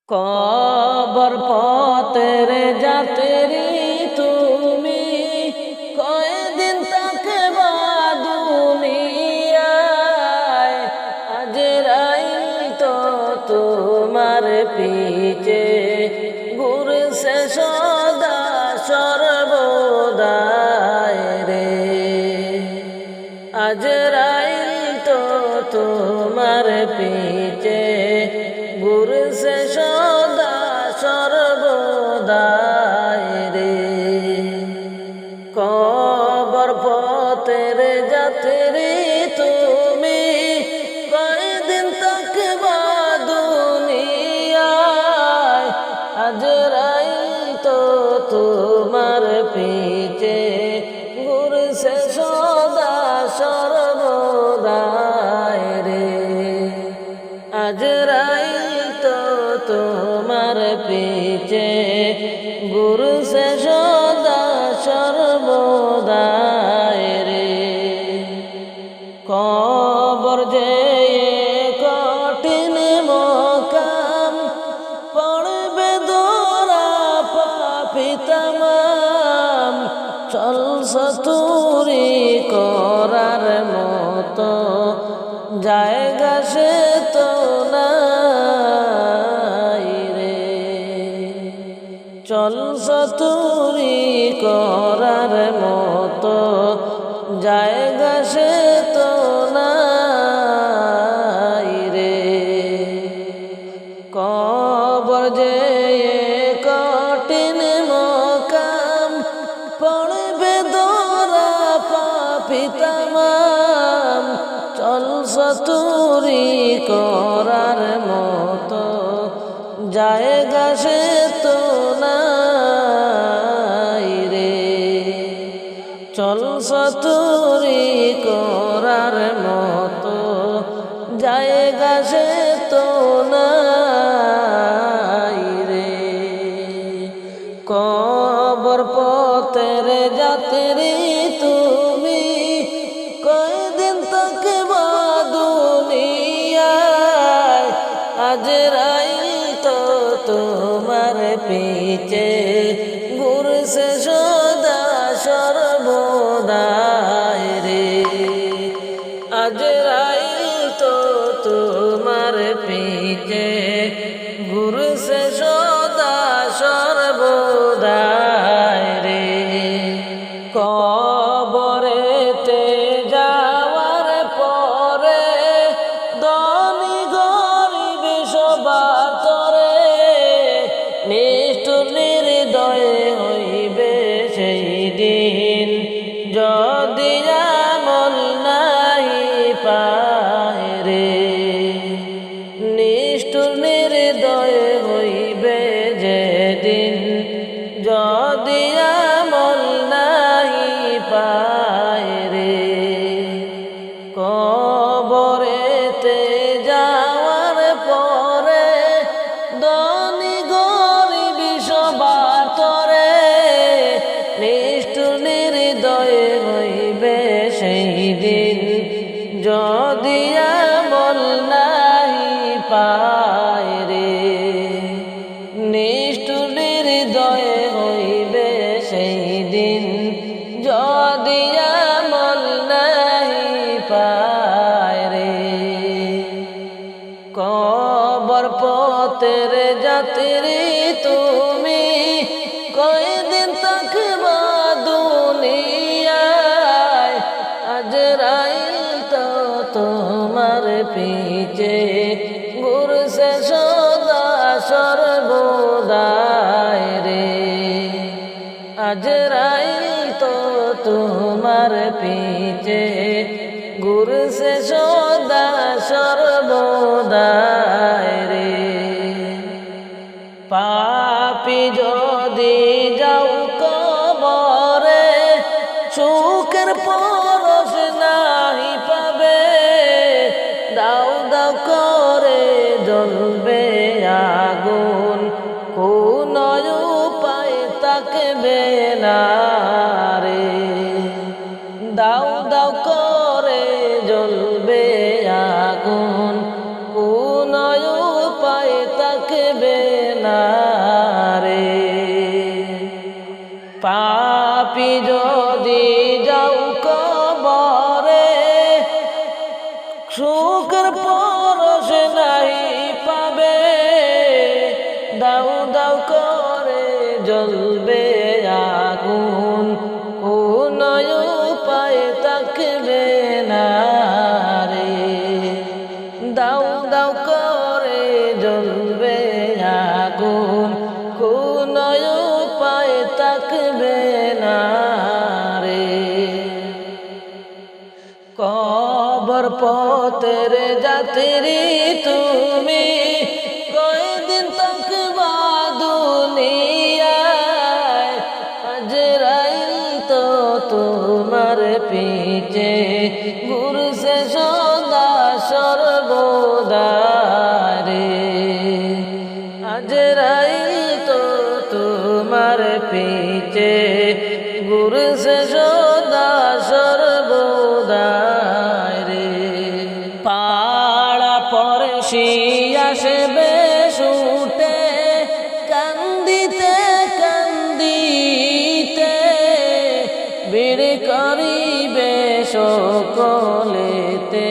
কবর পথের যাত্রী তুমি, কয়দিন থাকবা দুনিয়ায়। আজরাইল তো তোমার পিছে ঘুরছে সদা সর্বদায় রে। আজরাইল তো তোমার পিছে ঘুরছে সদা সর্বদায় রে। কবর পথের যাত্রী তুমি, কয়দিন থাকবা দুনিয়ায়। আজরাইল তো তোমার পিছে ঘুরছে সদা সর্বদায় রে। আজরাইল তো তোমার পিছে ঘুরছে সদা সর্বদায় রে। কবর যে কঠিন মকাম, পড়বে দোরা পাপী তামাম। ছলছতুরি করার মতো জায়গা সে তো নাই রে। ছলছতুরি করার মতো জায়গা সে তো নাই রে। কবর যে কঠিন মকাম, পড়বে দোরা পাপী তামাম। ছলছতুরি করার মতো জায়গা সে তো নাই রে। ছলছতুরি করার মতো জায়গা সে তো নাই রে। কবর পথের যাত্রী তুমি, কয়দিন থাকবা দুনিয়ায়। আজরাইল তো তোমার পিছে ঘুরছে সদা সর্বদায় রে। আজরাইল তো তোমার পিছে ঘুরছে সদা সর্বদায় রে। কবরেতে যাওয়ার পরে ধনী গরিব সবার তরে নিষ্ঠুর নির্দয় হইবে সেই দিন, যদি আমল নাই পায় রে। নিষ্ঠুর নির্দয় হইবে যেদিন, যদি আমল নাই পায় রে। কবরেতে যাওয়ার পরে ধনী গরিব সবার তরে নিষ্ঠুর নির্দয় হইবে সেই দিন, যদি আমল নাই পায় রে। নিষ্ঠুর নির্দয় হইবে সেই দিন, যদি আমল নাই পায় রে। কবর পথের যাত্রী তুমি, কয়দিন থাকবা দুনিয়ায়। আজরাইল তো তোমার পিছে ঘুরছে সদা সর্বদায় রে। আজরাইল তো তোমার পিছে ঘুরছে সদা সর্বদায় রে। পাপী যদি যাও কবরে, সুখের পরশ নাহি পাবে। দাও দাও করে জ্বলবে আগুন, কোন উপায় থাকবে না রে। দাও দাও করে জ্বলবে আগুন, কোন উপায় থাকবে না রে। পাপী যদি যাও কবরে, সুখের পরশ নাই পাবে, দাউ দাউ করে জ্বলবে আগুন, কোন উপায় থাকবে না রে। দাউ দাউ করে জ্বলবে আগুন, কোন উপায় থাকবে না রে। কবর পথের যাত্রী তুমি, কয়দিন থাকবা দুনিয়ায়, আজরাইল তো তোমার পিছে ঘুরছে সদা সর্বদা রে। আজরাইল তো তোমার পিছে ঘুরছে সদা সর্বদা রে। পাড়া পড়শি আসবে ছুটে, কান্দিতে কান্দিতে, ভিড় করিবে সকলেতে,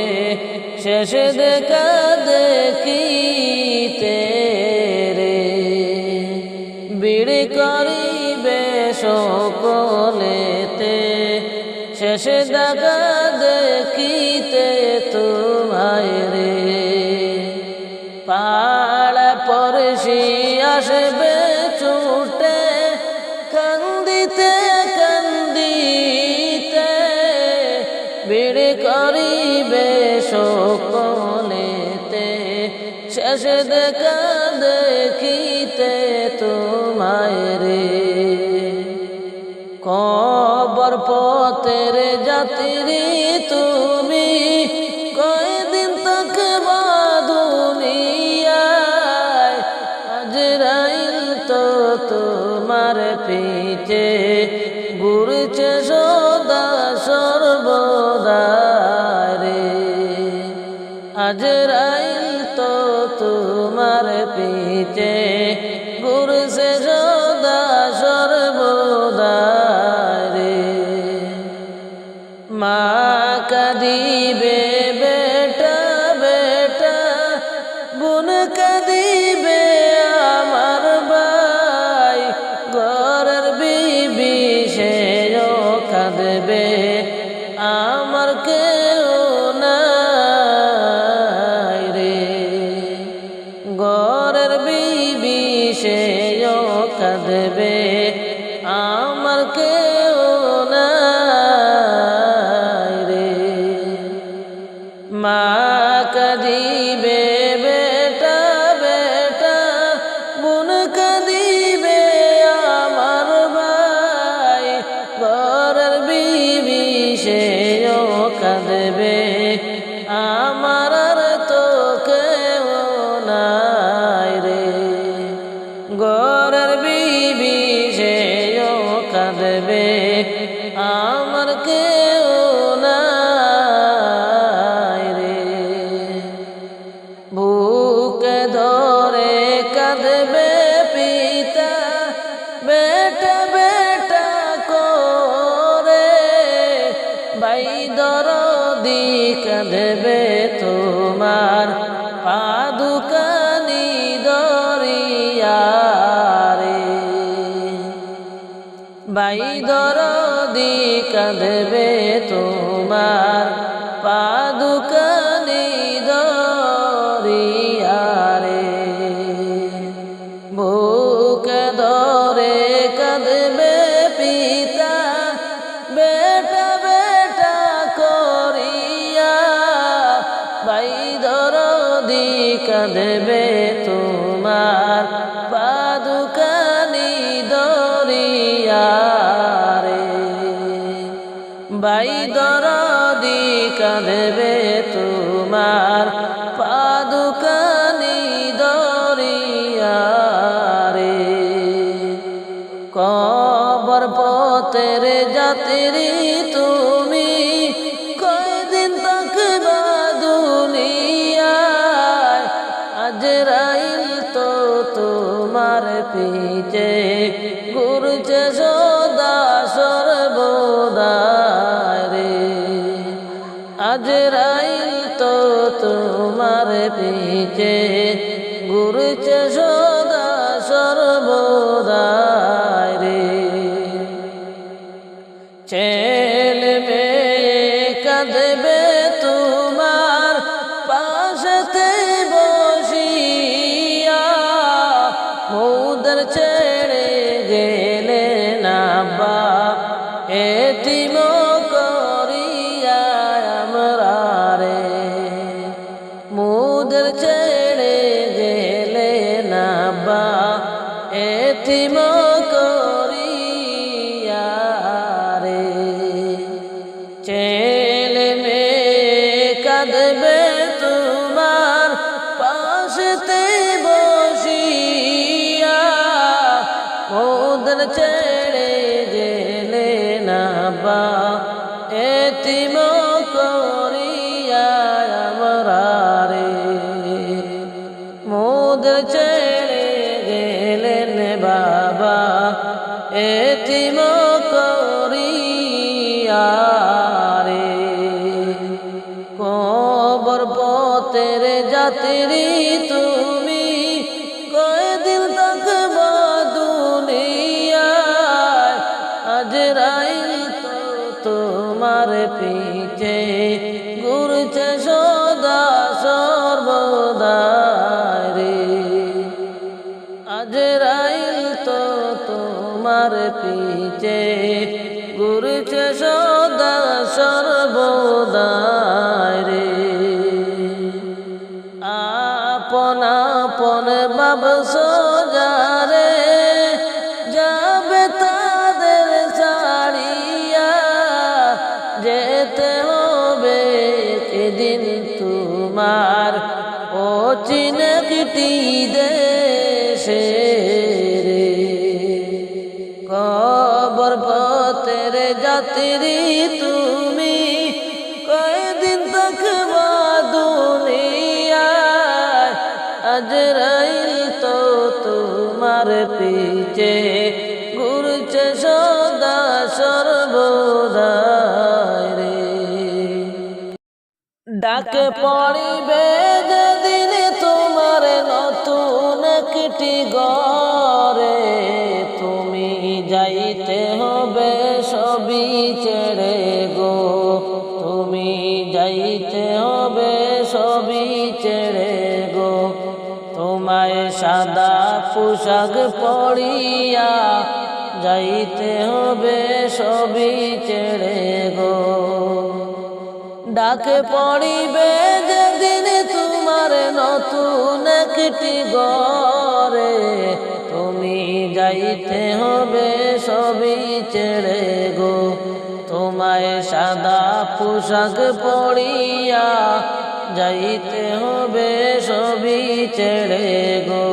শেষে দেখা দেখিতে রে। ভিড় করিবে সকলেতে, শেষে দেখা দেখিতে তোমায় রে। পাড়া পড়শি আসবে ছুটে, কান্দিতে কান্দিতে, ভিড় করিবে সকলেতে, শেষে দেখা দেখিতে তোমায় রে। কবর পথের যাত্রী তুমি, কয়দিন থাকবা দুনিয়ায়, আজরাইল তো তোমার পিছে ঘুরছে সদা সর্বদা রে। আজরাইল তো তোমার পিছে ঘুরছে সদা সর্বদা রে। মা কাঁদিবে বেটা বেটা, বোন কাঁদিবে আমার ভাই, ঘরের বিবি সেও কাঁদবে আমার কেউ নাই রে। ঘরের বিবি সেও কাঁদবে আমার কেউ নাই রে। মা কাঁদিবে বেটা বেটা, বোন কাঁদিবে আমার ভাই, ঘরের বিবি সেও কাঁদবে আমার আর তো কেউ নাই রে। ঘরের বিবি সেও কাঁদবে আমার কেউ নাই রে। বুকে ধরে কাঁদবে পিতা, বেটা বেটা করে, ভাই দরদি কাঁদবে তোমার পাদুকানি দরিয়া রে। ভাই দরদি কাঁদবে তোমার পাদুকানি দরিয়া রে। বুকে ধরে কাঁদবে পিতা, বেটা বেটা করিয়া, ভাই দরদি কাঁদবে তোমার পাদুকানি দরিয়া রে। ভাই দরদি কাঁদবে তোমার পাদুকানি দরিয়া রে। কবর পথের যাত্রী তুমি, কয়দিন থাকবা দুনিয়ায়, আজরাইল তো তোমার পিছে ঘুরছে সদা সর্বদাই রে। আজরাইল তো তোমার পিছে ঘুরছে সদা সর্বদাই রে। ছেলে মেয়ে কাঁদবে তোমার পাশেতে বসিয়া, মোদের ছেড়ে গেলে না বা এতিম করিয়া আমরা রে। মোদের ছেড়ে গেলে না বা এতিম করিয়া রে। ছেলে মেয়ে কাঁদবে তোমার পাশেতে বসিয়া, মোদের ছেড়ে গেলে না বা এতিম করিয়া আমরা রে। মোদের ছেড়ে গেলেন বাবা এতিম করিয়া রে। কবর পথের যাত্রী তুমি, কয়দিন থাকবা দুনিয়ায়। আজরাইল তো তোমার পিছে ঘুরছে সদা সর্বদাই রে। আজরাইল তো তোমার পিছে ঘুরছে সদা সর্বদাই রে। আপন আপন ভাবছো যারে যাবে তাদের ছাড়িয়া, যেতে হবে সেদিন তোমার অচিন একটি দেশে রে। কবর পথের যাত্রী তুমি, কয়দিন থাকবা দুনিয়ায়। আজরাইল তো তোমার পিছে ঘুরছে সদা সর্বদাই রে। ডাকে পড়িবে যেদিন তোমার নতুন একটি ঘরে, তুমি যাইতে হবে সবই ছেড়ে গো। তুমি যাইতে হবে সবই ছেড়ে গো। তোমায় সাদা পোশাক পরিয়া যাইতে হবে সবই ছেড়ে গো। ডাকে পড়িবে যেদিন তোমার নতুন একটি ঘরে, তুমি যাইতে হবে সবই ছেড়ে গো। তোমায় সাদা পোশাক পরিয়া যাইতে হবে সবই ছেড়ে গো।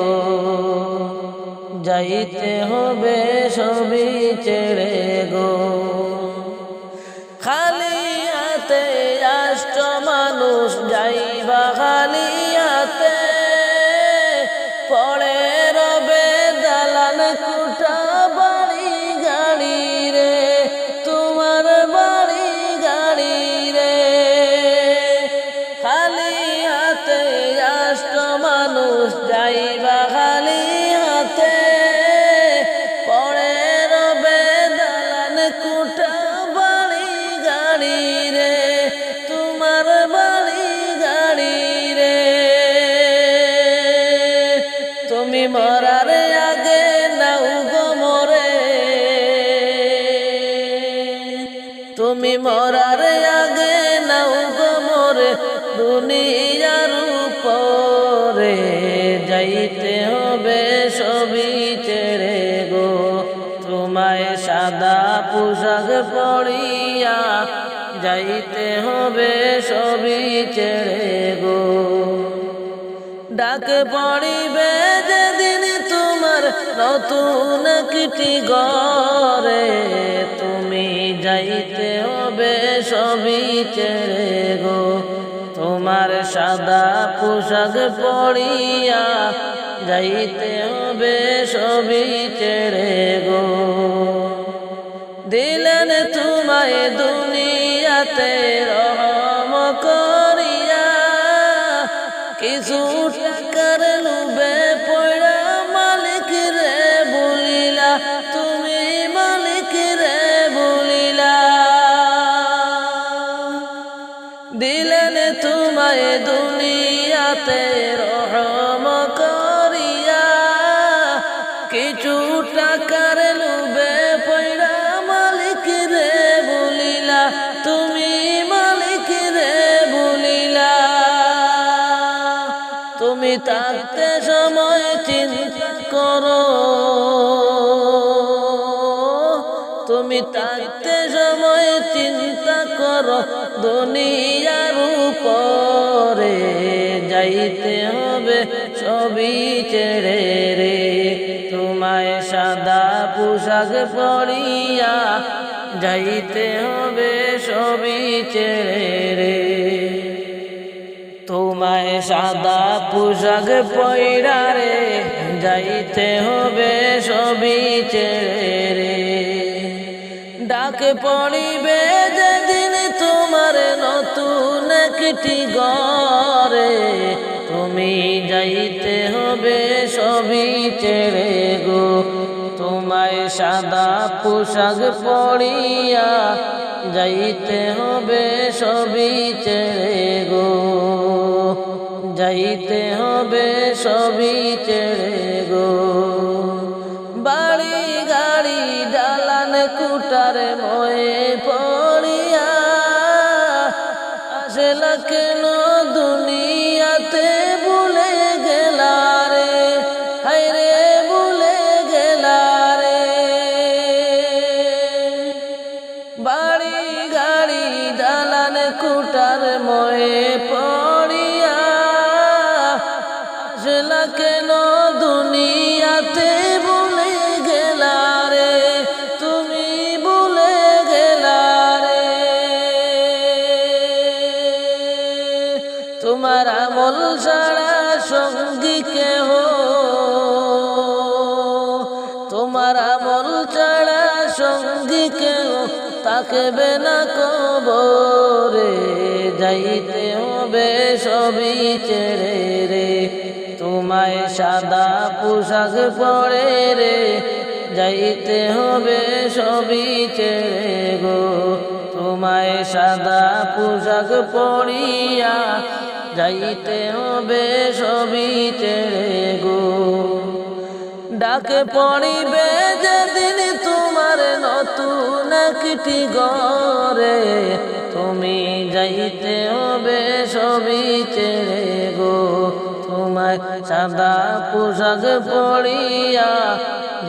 যাইতে হবে সবই ছেড়ে গো। খালি হাতে আষ্ট মানুষ যাইবা, খালি হাতে পড়ে রবে দালান কুটা বাড়ি গাড়ি রে। তোমার বাড়ি গাড়ি রে। খালি হাতে আষ্ট মানুষ যাইবা, খালি হাতে পড়ে রবে দালান কুটা বাড়ি গাড়ি রে। তোমার বাড়ি গাড়ি রে। তুমি মরার আগে নাও গো মরে, তুমি মরার আগে নাও গো মরে। দুনিয়ার উপরে যাইতে হবে সবই ছেড়ে গো। তোমায় সাদা পোশাক পরিয়া যাইতে হবে সবই ছেড়ে গো। ডাকে পড়িবে যেদিন তোমার নতুন একটি ঘরে, তুমি যাইতে হবে সবই ছেড়ে গো। তোমার সাদা পোশাক পরিয়া যাইতে হবে সবই ছেড়ে গো। দিলেন তোমায় দুনিয়াতে রহম করিয়া, কিছু টাকার লোভে পড়া মালিক রে বলিলা, তুমি মালিক রে বলিলা। দিলেন তোমায় দুনিয়াতে রহম করিয়া, কিছু টাকার লোভে পড়া মালিক রে বলিলা, তুমি মালিক রে বলিলা। তুমি থাকতে সময় চিন্তা করো, তুমি থাকতে সময় চিন্তা করো, দুনিয়ার উপরে যাইতে হবে সবই ছেড়ে রে। তোমায় সাদা পোশাক পরিয়া যাইতে হবে সবই ছেড়ে রে। তোমায় সাদা পোশাক পয়রা রে যাইতে হবে সবই ছেড়ে রে। ডাক পড়িবে যেদিন তোমার নতুন একটি ঘরে, তুমি যাইতে হবে সবই ছেড়ে গো। তোমায় সাদা পোশাক পরিয়া যাইতে হবে সবই ছেড়ে গো, যাইতে হবে সবই ছেড়ে গো। বাড়ি গাড়ি দালান কুটার ময়ে পড়িয়া আসলা কেন দুনিয়াতে ভুলে গেলা রে, হায়রে ভুলে গেলা রে। বাড়ি গাড়ি দালান কুটার ময়ে পড়িয়া আসলা কেন দুনিয়াতে ভুলে গেলা রে, তুমি ভুলে গেলা রে। তোমার আমল ছাড়া সঙ্গী কেহ, তোমার আমল ছাড়া সঙ্গী কেহ থাকবে না কবরে, যাইতে হবে সবই ছেড়ে রে। তোমায় সাদা পোশাক পরে রে যাইতে হবে সবই ছেড়ে গো। তোমায় সাদা পোশাক পরিয়া যাইতে হবে সবই ছেড়ে গো। ডাক পড়িবে যেদিন তোমার নতুন একটি ঘরে, তুমি যাইতে হবে সবই ছেড়ে গো। তোমায় সাদা পোশাক পরিয়া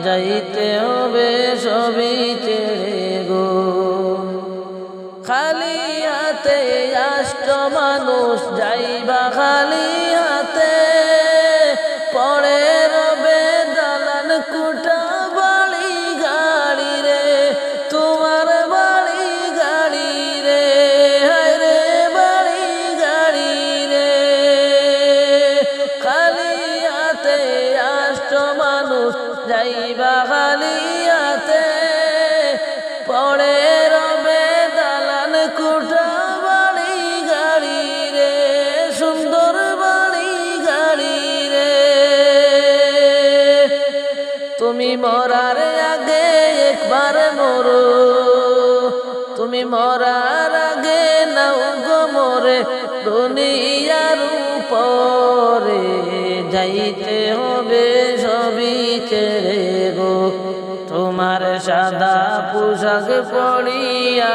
যাইতে হবে সবই ছেড়ে গো। খালি হাতে আষ্ট মানুষ যাইবা খালি হাতে, পরে রবে দালান কুটা বাড়ি গাড়ি রে, তোমার বাড়ি গাড়ি রে, হায়রে বাড়ি গাড়ি রে। খালি হাতে আষ্ট মানুষ যাইবা খালি হাতে, পরে রবে দালান কুটা বাড়ি গাড়ি রে, সুন্দর বাড়ি গাড়ি রে। তুমি মরার আগে একবার মরো, তুমি মরার আগে নাও গো মরে দুনিয়ার উপরে, যাইতে হবে সবই ছেড়ে গো। তোমার সাদা পোশাক পরিয়া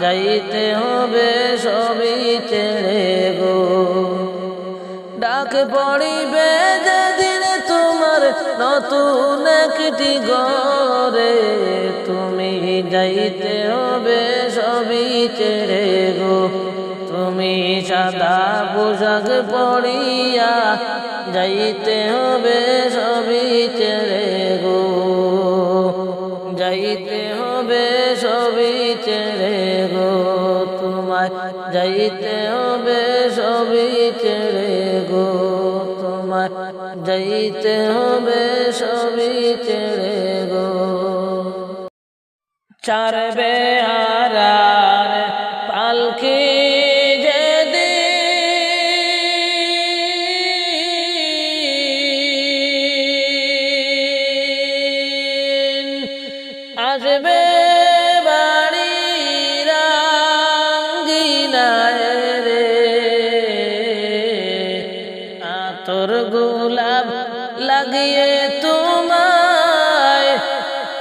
যাইতে হবে সবই ছেড়ে গো। ডাক পড়িবে যেদিন তোমার নতুন একটি ঘরে, তুমি যাইতে হবে সবই ছেড়ে গো। তুমি সাদা পোশাক পরিয়া যাইতে হবে সবই ছেড়ে গো, যাইতে হবে সবই ছেড়ে গো। তোমায় যাইতে হবে সবই ছেড়ে গো, তোমায় যাইতে হবে সবই ছেড়ে গো। ছাড়বে হারার পালকি যেদিন আসবে বাড়ির আঙ্গিনায় রে, আতর গোলাপ লাগিয়ে তোমায়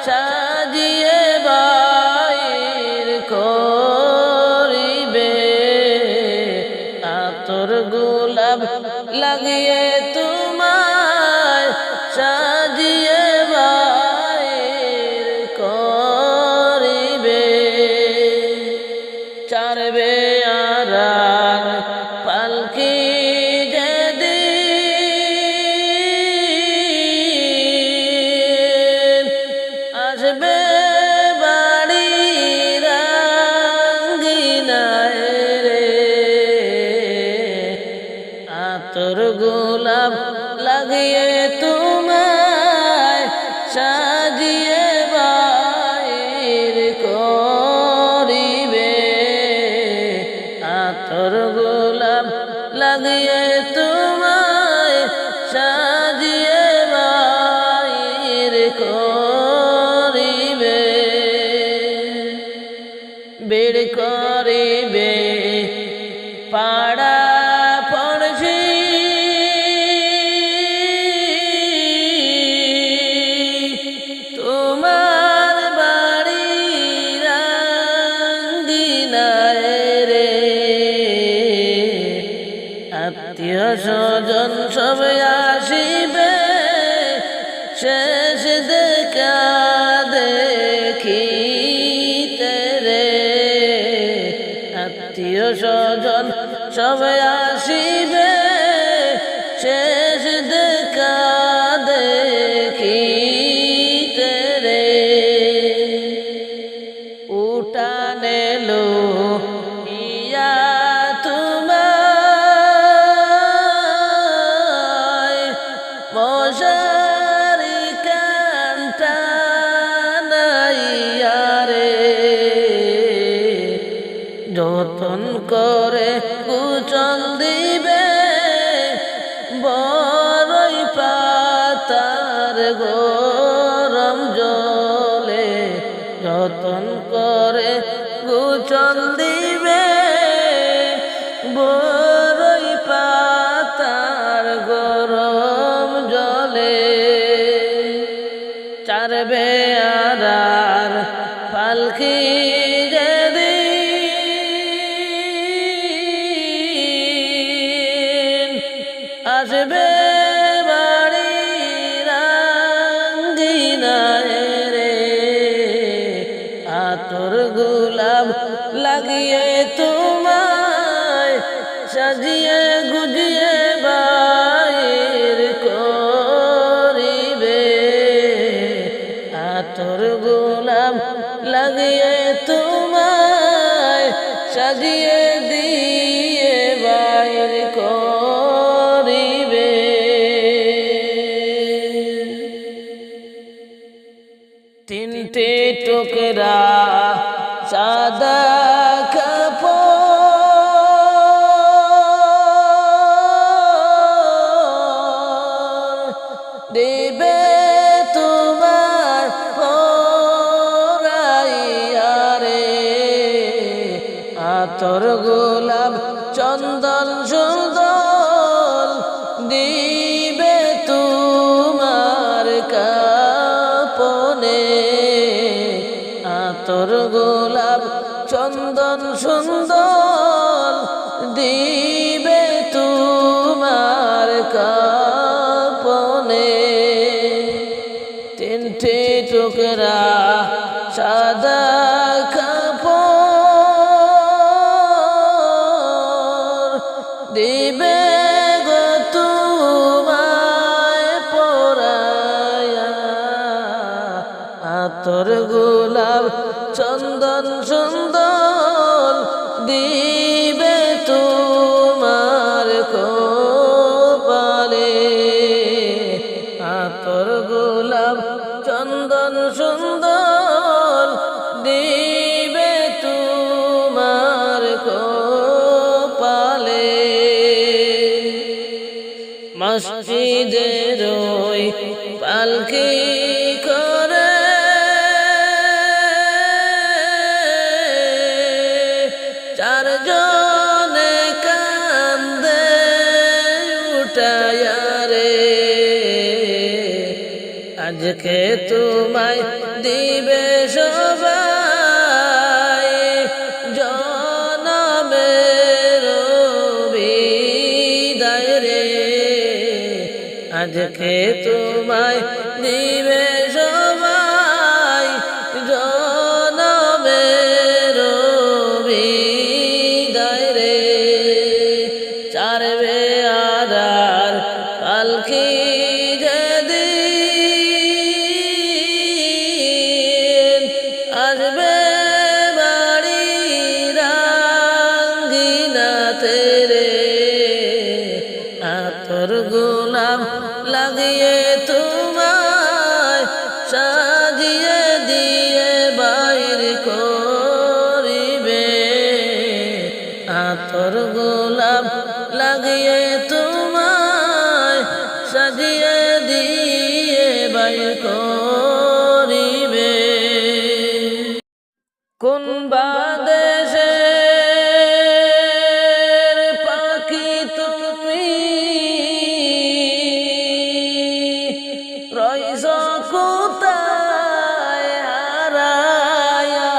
সাজিয়ে বাইর করিবে, আতর গোলাপ লাগিয়ে তোমায় সাজিয়ে বাইর করিবে। ছাড়বে আরার পালকি যেদিন আসবে বাড়ির আঙ্গিনায় রে, আতর গোলাপ লাগিয়ে তোমায় সাজিয়ে বাইর করিবে, আতর গোলাপ লাগিয়ে তোমায় সাজিয়ে বাইর করিবে। বের করিবে পাড়া পড়শি তোমার বাড়ির আঙ্গিনায় রে, আত্মীয় স্বজন সবে আসিবে শেষ দেখা দেখিতে রে, আত্মীয় স্বজন সবে আসিবে শেষ দেখা দেখিতে রে। উঠানে লো ইয়া তোমায় মশারি কান্টা নাইয়া রে, যতন করে কুচল দিবে বড়ই পাতার গরম জলে, যতন করে কুচল দিবে বড়ই পাতার গরম জলে। ছাড়বে আরার পালকি যেদিন আসবে বাড়ির আঙ্গিনায় রে, আতর গোলাপ লাগিয়ে তোমায় সাজিয়ে গুজিয়ে বাইর করিবে, আতর গোলাপ লাগিয়ে তোমায় সাজিয়ে দিয়ে বাইর করিবে। তিনটে টুকরা সাদা কাপড় দেবে তোমার পরাইয়া রে, আতর গোলাপ চন্দন সুন্দর দিবে তোমার কাপনে, আতর গোলাপ চন্দন সুন্দর দিবে তোমার কাপনে। তিনটে টুকরা সাদা কাপড় দিবে গো তোমায় পরায়া, আতর গোলাপ চন্দন সুন্দর দিবে তোমার কপালে। গোলাপ চন্দন সুন্দর দিবে তোমার কপালে। মসজিদের ওই পালকি করে চারজনে কান্দে উঠায়া রে। আজকে তোমায় দিবে সবাই জনমের বিদায় রে। আজকে তোমায় দিবে সবাই জনমের বিদায় রে। চারবে আদার পালকি যেদিন আসবে বাড়ির আঙ্গিনাতে রে। আতর গোলাপ লাগিয়ে তোমায় সাজিয়ে দিয়ে বাইর করিবে। আতর গোলাপ লাগিয়ে তোমায় সাজিয়ে দিয়ে বাইর করিবে। কোন বাদেশের পাখি তুমি রইছ কোথায় হারায়া।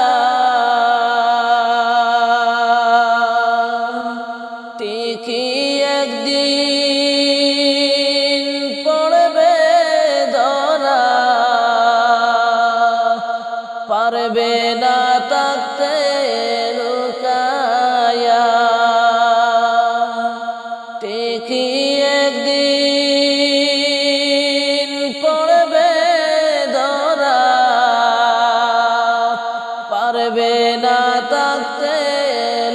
ঠিকই একদিন পড়বে ধরা, পারবে না থাকতে লুকায়া। ঠিকই একদিন পড়বে ধরা, পারবে না থাকতে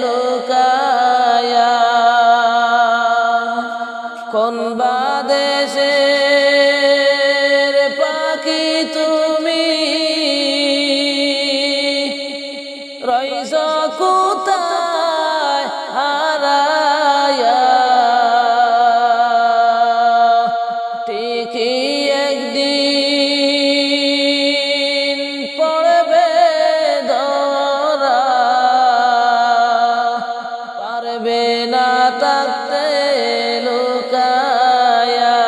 লুকায়া। কোন বাদেশের পাখি তুমি রইছ কোথায় হারায়া। ঠিকই একদিন পড়বে ধরা, পারবে না থাকতে লুকায়া।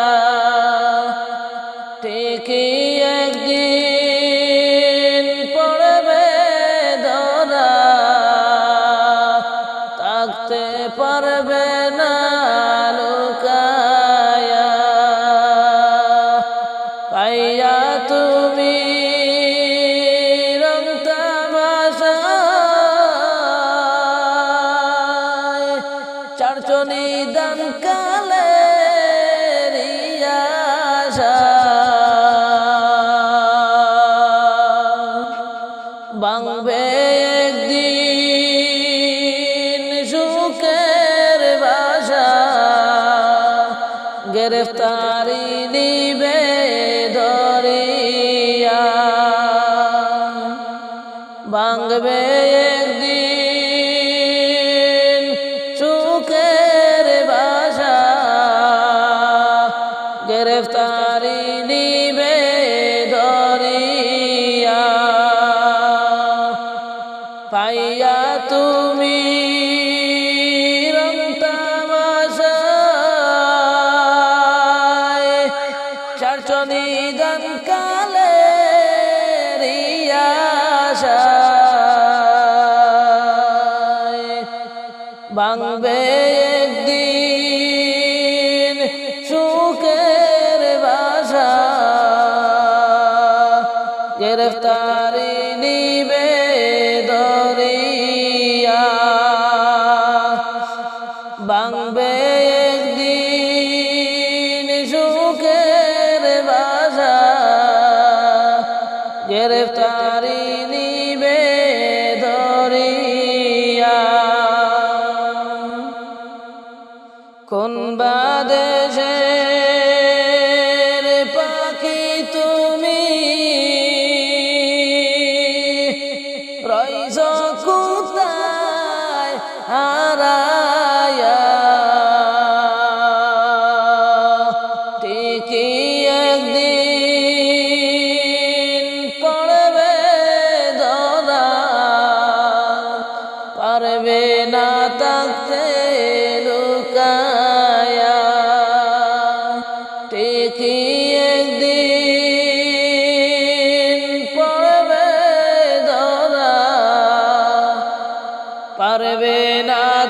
ঠিকই একদিন পড়বে ধরা, থাকতে পারবে না লুকায়া। পাইয়া তুমি রং তামাশায় চারচনি দান কালে রিয়াশা। ভাঙবে একদিন সুখের বাসা, গ্রেফতারি নিবে ধরিয়া। ভাঙবে একদিন সুখের বাসা, গ্রেফতারি নিবে ধরিয়া। পাইয়া তুমি রং তামাশায় চারচনি দান কালে রিয়াশা। ভাঙবে একদিন সুখের বাসা, গ্রেফতারি নিবে ধরিয়া। ভাঙবে একদিন সুখের বাসা, গ্রেফতারি নিবে ধরিয়া। কোন বাদেশের পাখি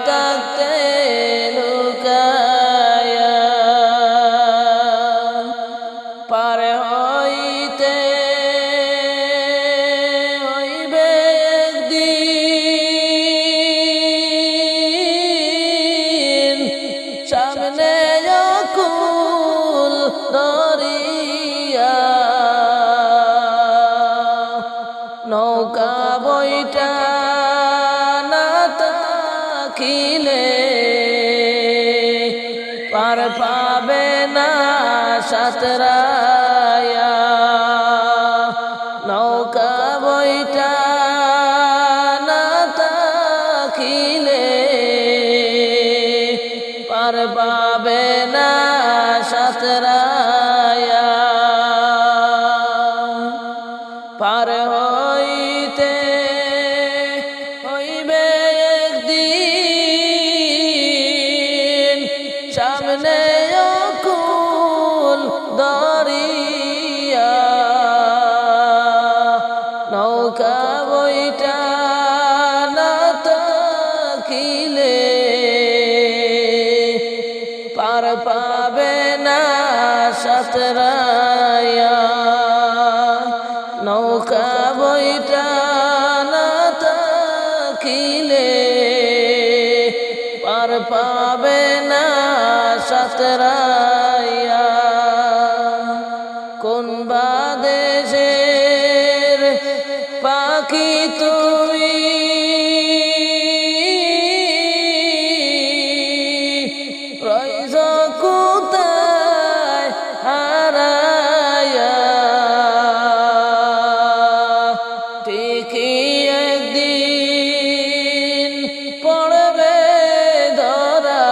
থাকতে লুকায়া পার হইতে হইবে একদিন সামনে অকুল দরিয়া নৌকা বইটা না থাকিলে পার পাবে না সাঁতরায়া নৌকা বইটা না থাকিলে পার পাবে না সাঁতরায়া পার হইতে হইবে একদিন সামনে অকুল দরিয়া নৌকা বইটা না থাকিলে পার পাবে না সাঁতরায়া নৌকা বইটা না থাকিলে পার পাবে না সাঁতরায়া কোন বা দেশের পাখি তুমি রইছ কোথায় হারায়া ঠিকই একদিন পড়বে ধরা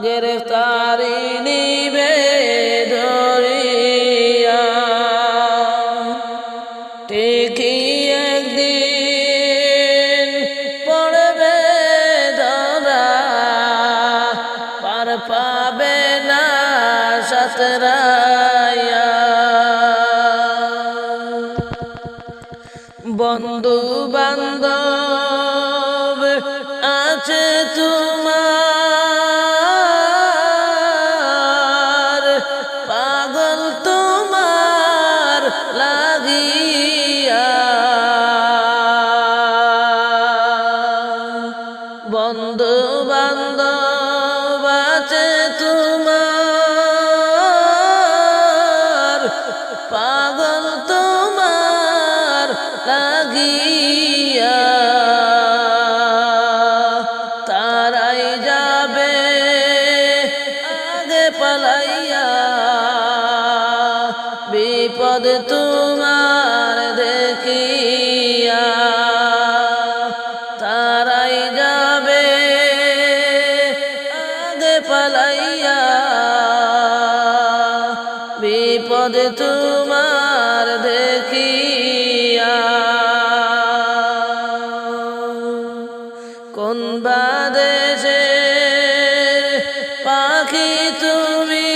গ্রেফতারি নিবে ধরিয়া ঠিকই একদিন পড়বে ধরা পার পাবে না সাঁতরায়া বন্ধু বান্ধব আছে তোমার পাগল তোমার লাগিয়া বন্ধু বান্ধব আছে তোমার পাগল তোমার লাগিয়া তারাই যাবে আগে পালাইয়া বিপদ তোমার দেখিয়া তারাই যাবে আগে পালাইয়া বিপদ তোমার দেখিয়া কোন বা দেশের পাখি তুমি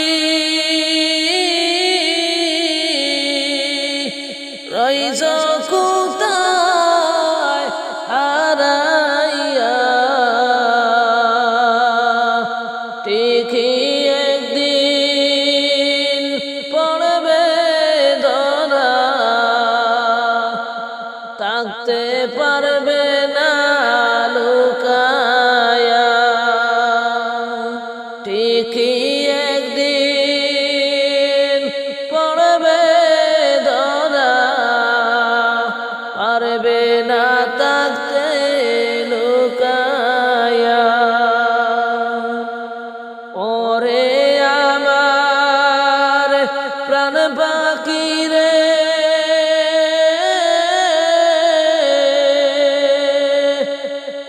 রইছ কোথায় হারাইয়া ঠিকই একদিন পড়বে ধরা থাকতে পারবে না লুকায়া ঠিকই একদিন পড়বে ধরা পারবে না থাকতে লুকায়া ওরে আমার প্রাণ পাখি রে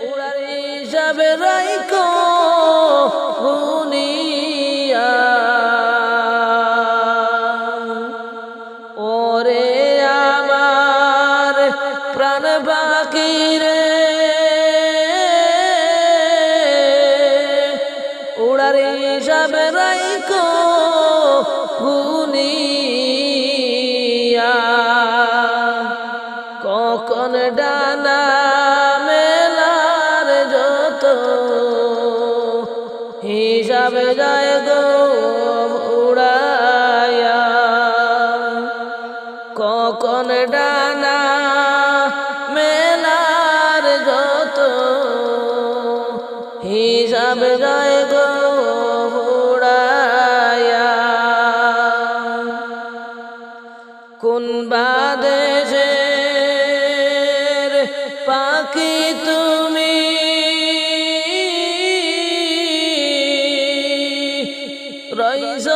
উড়ার হিসাবে রাইকো শুনিয়া ওরে আমার প্রাণ পাখি রে উড়ার হিসাবে রাইকো শুনিয়া কখন ডানা মেলা ডানা মেলার যত হিসাব যায় গো উড়াইয়া। কোন বাদেশের পাখি তুমি রইছ